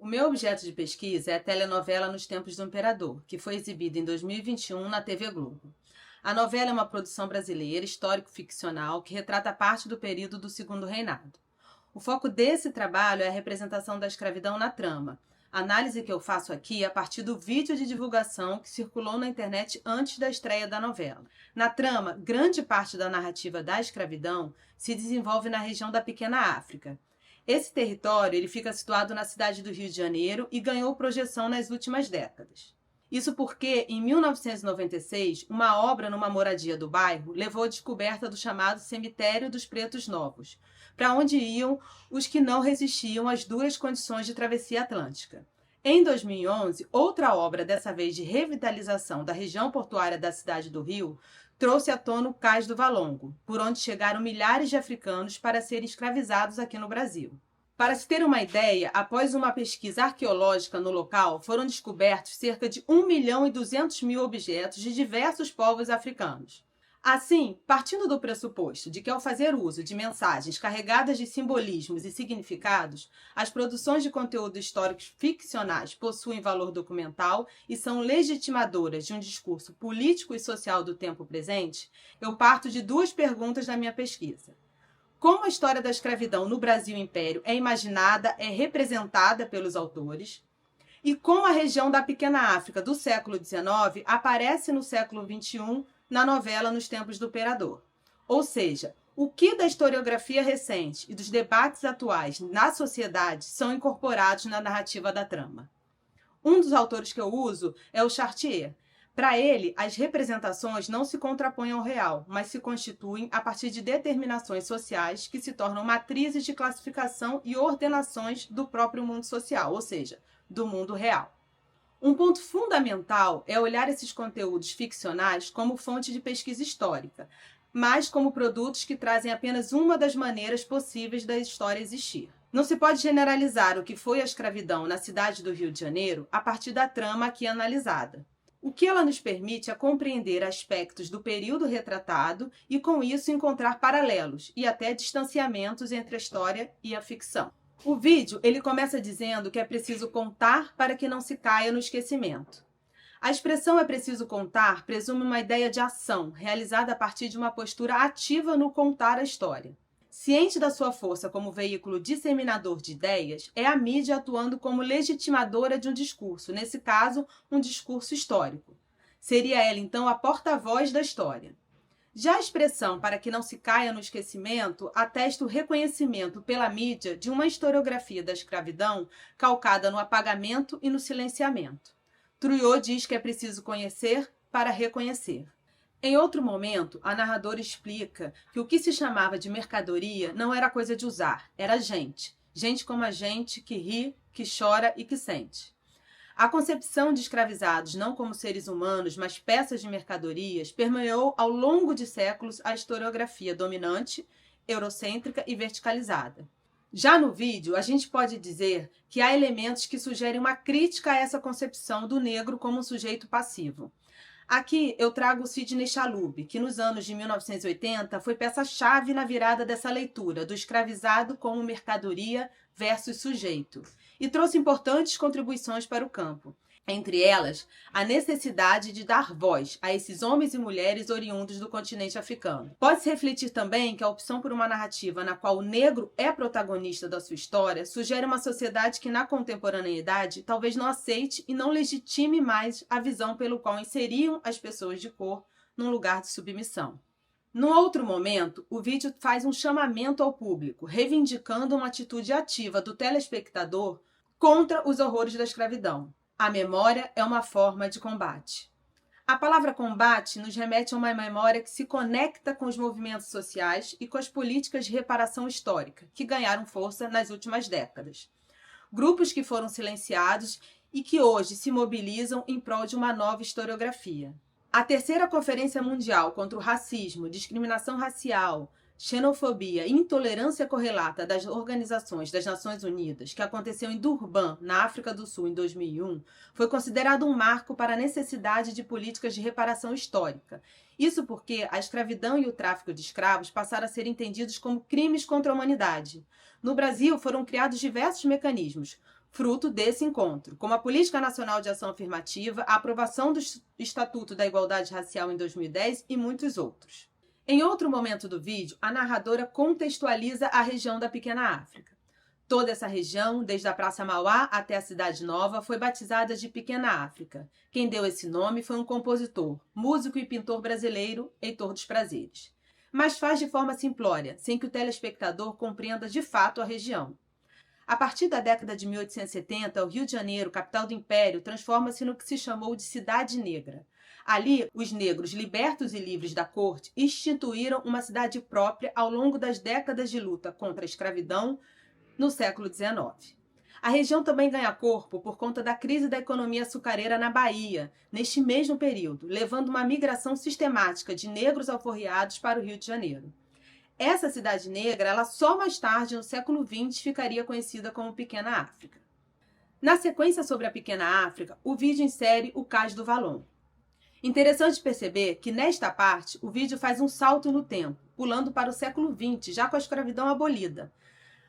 O meu objeto de pesquisa é a telenovela Nos Tempos do Imperador, que foi exibida em 2021 na TV Globo. A novela é uma produção brasileira histórico-ficcional que retrata parte do período do Segundo Reinado. O foco desse trabalho é a representação da escravidão na trama. A análise que eu faço aqui é a partir do vídeo de divulgação que circulou na internet antes da estreia da novela. Na trama, grande parte da narrativa da escravidão se desenvolve na região da Pequena África. Esse território ele fica situado na cidade do Rio de Janeiro e ganhou projeção nas últimas décadas. Isso porque, em 1996, uma obra numa moradia do bairro levou à descoberta do chamado Cemitério dos Pretos Novos, para onde iam os que não resistiam às duras condições de travessia atlântica. Em 2011, outra obra, dessa vez de revitalização da região portuária da cidade do Rio, trouxe à tona o Cais do Valongo, por onde chegaram milhares de africanos para serem escravizados aqui no Brasil. Para se ter uma ideia, após uma pesquisa arqueológica no local, foram descobertos cerca de 1.200.000 objetos de diversos povos africanos. Assim, partindo do pressuposto de que ao fazer uso de mensagens carregadas de simbolismos e significados, as produções de conteúdo históricos ficcionais possuem valor documental e são legitimadoras de um discurso político e social do tempo presente, eu parto de duas perguntas na minha pesquisa. Como a história da escravidão no Brasil Império é imaginada, é representada pelos autores, e como a região da Pequena África do século XIX aparece no século XXI na novela Nos Tempos do Imperador. Ou seja, o que da historiografia recente e dos debates atuais na sociedade são incorporados na narrativa da trama. Um dos autores que eu uso é o Chartier. Para ele, as representações não se contrapõem ao real, mas se constituem a partir de determinações sociais que se tornam matrizes de classificação e ordenações do próprio mundo social, ou seja, do mundo real. Um ponto fundamental é olhar esses conteúdos ficcionais como fonte de pesquisa histórica, mas como produtos que trazem apenas uma das maneiras possíveis da história existir. Não se pode generalizar o que foi a escravidão na cidade do Rio de Janeiro a partir da trama aqui analisada. O que ela nos permite é compreender aspectos do período retratado e, com isso, encontrar paralelos e até distanciamentos entre a história e a ficção. O vídeo ele começa dizendo que é preciso contar para que não se caia no esquecimento. A expressão é preciso contar presume uma ideia de ação, realizada a partir de uma postura ativa no contar a história. Ciente da sua força como veículo disseminador de ideias, é a mídia atuando como legitimadora de um discurso, nesse caso, um discurso histórico. Seria ela, então, a porta-voz da história. Já a expressão para que não se caia no esquecimento atesta o reconhecimento pela mídia de uma historiografia da escravidão calcada no apagamento e no silenciamento. Trouillot diz que é preciso conhecer para reconhecer. Em outro momento, a narradora explica que o que se chamava de mercadoria não era coisa de usar, era gente. Gente como a gente, que ri, que chora e que sente. A concepção de escravizados não como seres humanos, mas peças de mercadorias, permeou ao longo de séculos a historiografia dominante, eurocêntrica e verticalizada. Já no vídeo, a gente pode dizer que há elementos que sugerem uma crítica a essa concepção do negro como um sujeito passivo. Aqui eu trago Sidney Chalhoub, que nos anos de 1980 foi peça-chave na virada dessa leitura do escravizado como mercadoria versus sujeito, e trouxe importantes contribuições para o campo. Entre elas, a necessidade de dar voz a esses homens e mulheres oriundos do continente africano. Pode-se refletir também que a opção por uma narrativa na qual o negro é protagonista da sua história sugere uma sociedade que, na contemporaneidade, talvez não aceite e não legitime mais a visão pelo qual inseriam as pessoas de cor num lugar de submissão. Num outro momento, o vídeo faz um chamamento ao público, reivindicando uma atitude ativa do telespectador contra os horrores da escravidão. A memória é uma forma de combate. A palavra combate nos remete a uma memória que se conecta com os movimentos sociais e com as políticas de reparação histórica, que ganharam força nas últimas décadas. Grupos que foram silenciados e que hoje se mobilizam em prol de uma nova historiografia. A terceira Conferência Mundial contra o Racismo, Discriminação Racial, Xenofobia e Intolerância Correlata das Organizações das Nações Unidas, que aconteceu em Durban, na África do Sul, em 2001, foi considerado um marco para a necessidade de políticas de reparação histórica. Isso porque a escravidão e o tráfico de escravos passaram a ser entendidos como crimes contra a humanidade. No Brasil, foram criados diversos mecanismos, fruto desse encontro, como a Política Nacional de Ação Afirmativa, a aprovação do Estatuto da Igualdade Racial em 2010 e muitos outros. Em outro momento do vídeo, a narradora contextualiza a região da Pequena África. Toda essa região, desde a Praça Mauá até a Cidade Nova, foi batizada de Pequena África. Quem deu esse nome foi um compositor, músico e pintor brasileiro, Heitor dos Prazeres. Mas faz de forma simplória, sem que o telespectador compreenda de fato a região. A partir da década de 1870, o Rio de Janeiro, capital do Império, transforma-se no que se chamou de Cidade Negra. Ali, os negros, libertos e livres da corte, instituíram uma cidade própria ao longo das décadas de luta contra a escravidão no século XIX. A região também ganha corpo por conta da crise da economia açucareira na Bahia, neste mesmo período, levando uma migração sistemática de negros alforriados para o Rio de Janeiro. Essa cidade negra, ela só mais tarde, no século XX, ficaria conhecida como Pequena África. Na sequência sobre a Pequena África, o vídeo insere o Cais do Valongo. Interessante perceber que, nesta parte, o vídeo faz um salto no tempo, pulando para o século XX, já com a escravidão abolida.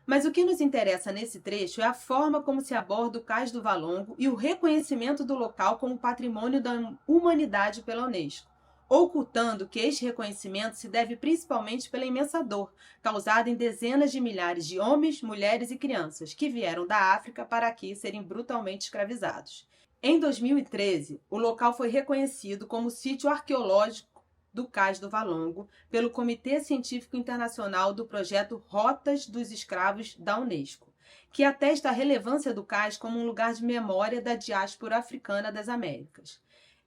Mas o que nos interessa nesse trecho é a forma como se aborda o Cais do Valongo e o reconhecimento do local como patrimônio da humanidade pela Unesco, ocultando que este reconhecimento se deve principalmente pela imensa dor causada em dezenas de milhares de homens, mulheres e crianças que vieram da África para aqui serem brutalmente escravizados. Em 2013, o local foi reconhecido como sítio arqueológico do Cais do Valongo pelo Comitê Científico Internacional do Projeto Rotas dos Escravos da Unesco, que atesta a relevância do cais como um lugar de memória da diáspora africana das Américas.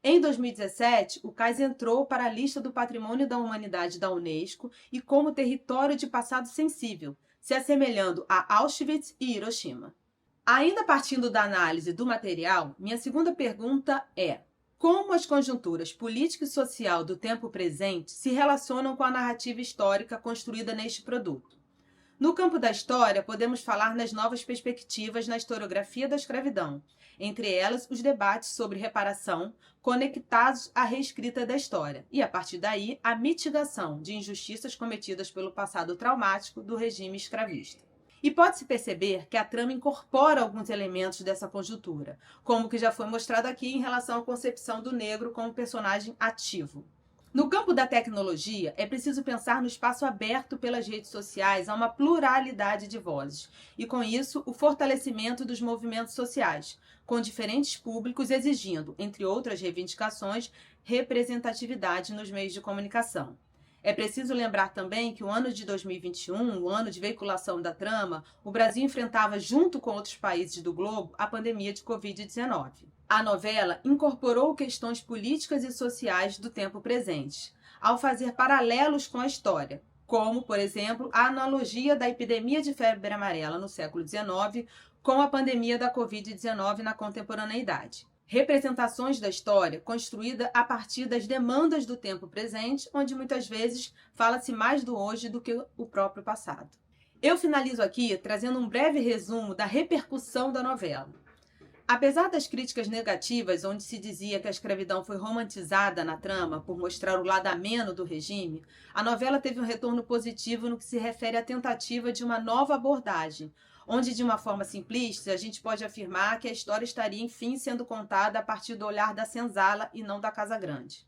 Em 2017, o cais entrou para a lista do Patrimônio da Humanidade da Unesco e como território de passado sensível, se assemelhando a Auschwitz e Hiroshima. Ainda partindo da análise do material, minha segunda pergunta é: como as conjunturas política e social do tempo presente se relacionam com a narrativa histórica construída neste produto? No campo da história, podemos falar nas novas perspectivas na historiografia da escravidão, entre elas os debates sobre reparação, conectados à reescrita da história, e, a partir daí, a mitigação de injustiças cometidas pelo passado traumático do regime escravista. E pode-se perceber que a trama incorpora alguns elementos dessa conjuntura, como que já foi mostrado aqui em relação à concepção do negro como personagem ativo. No campo da tecnologia, é preciso pensar no espaço aberto pelas redes sociais a uma pluralidade de vozes, e com isso, o fortalecimento dos movimentos sociais, com diferentes públicos exigindo, entre outras reivindicações, representatividade nos meios de comunicação. É preciso lembrar também que o ano de 2021, o ano de veiculação da trama, o Brasil enfrentava, junto com outros países do globo, a pandemia de Covid-19. A novela incorporou questões políticas e sociais do tempo presente, ao fazer paralelos com a história, como, por exemplo, a analogia da epidemia de febre amarela no século XIX com a pandemia da Covid-19 na contemporaneidade. Representações da história construída a partir das demandas do tempo presente, onde muitas vezes fala-se mais do hoje do que o próprio passado. Eu finalizo aqui trazendo um breve resumo da repercussão da novela. Apesar das críticas negativas, onde se dizia que a escravidão foi romantizada na trama por mostrar o lado ameno do regime, a novela teve um retorno positivo no que se refere à tentativa de uma nova abordagem, onde, de uma forma simplista, a gente pode afirmar que a história estaria, enfim, sendo contada a partir do olhar da senzala e não da Casa Grande.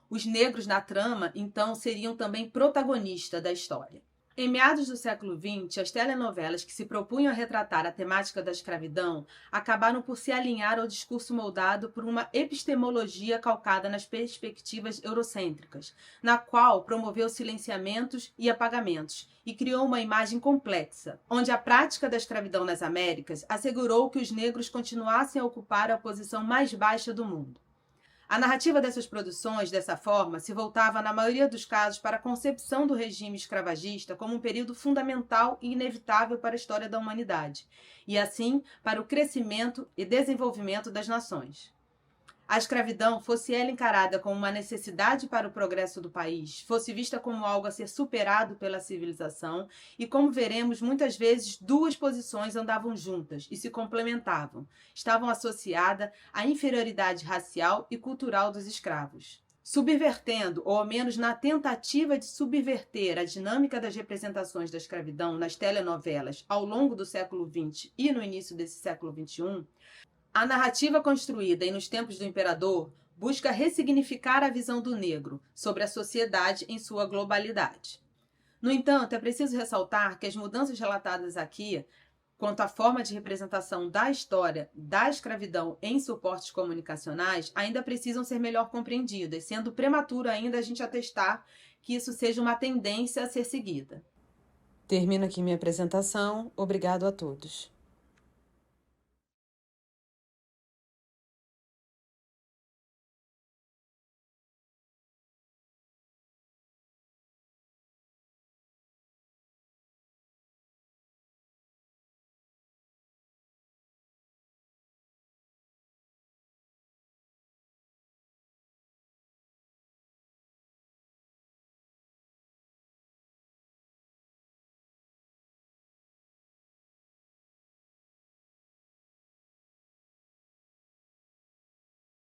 Os negros na trama, então, seriam também protagonistas da história. Em meados do século XX, as telenovelas que se propunham a retratar a temática da escravidão acabaram por se alinhar ao discurso moldado por uma epistemologia calcada nas perspectivas eurocêntricas, na qual promoveu silenciamentos e apagamentos e criou uma imagem complexa, onde a prática da escravidão nas Américas assegurou que os negros continuassem a ocupar a posição mais baixa do mundo. A narrativa dessas produções, dessa forma, se voltava, na maioria dos casos, para a concepção do regime escravagista como um período fundamental e inevitável para a história da humanidade, e assim, para o crescimento e desenvolvimento das nações. A escravidão, fosse ela encarada como uma necessidade para o progresso do país, fosse vista como algo a ser superado pela civilização, e como veremos, muitas vezes duas posições andavam juntas e se complementavam, estavam associadas à inferioridade racial e cultural dos escravos. subvertendo, ou ao menos na tentativa de subverter a dinâmica das representações da escravidão nas telenovelas ao longo do século XX e no início desse século XXI, a narrativa construída e nos tempos do imperador busca ressignificar a visão do negro sobre a sociedade em sua globalidade. No entanto, é preciso ressaltar que as mudanças relatadas aqui quanto à forma de representação da história da escravidão em suportes comunicacionais ainda precisam ser melhor compreendidas, sendo prematuro ainda a gente atestar que isso seja uma tendência a ser seguida. Termino aqui minha apresentação. Obrigado a todos.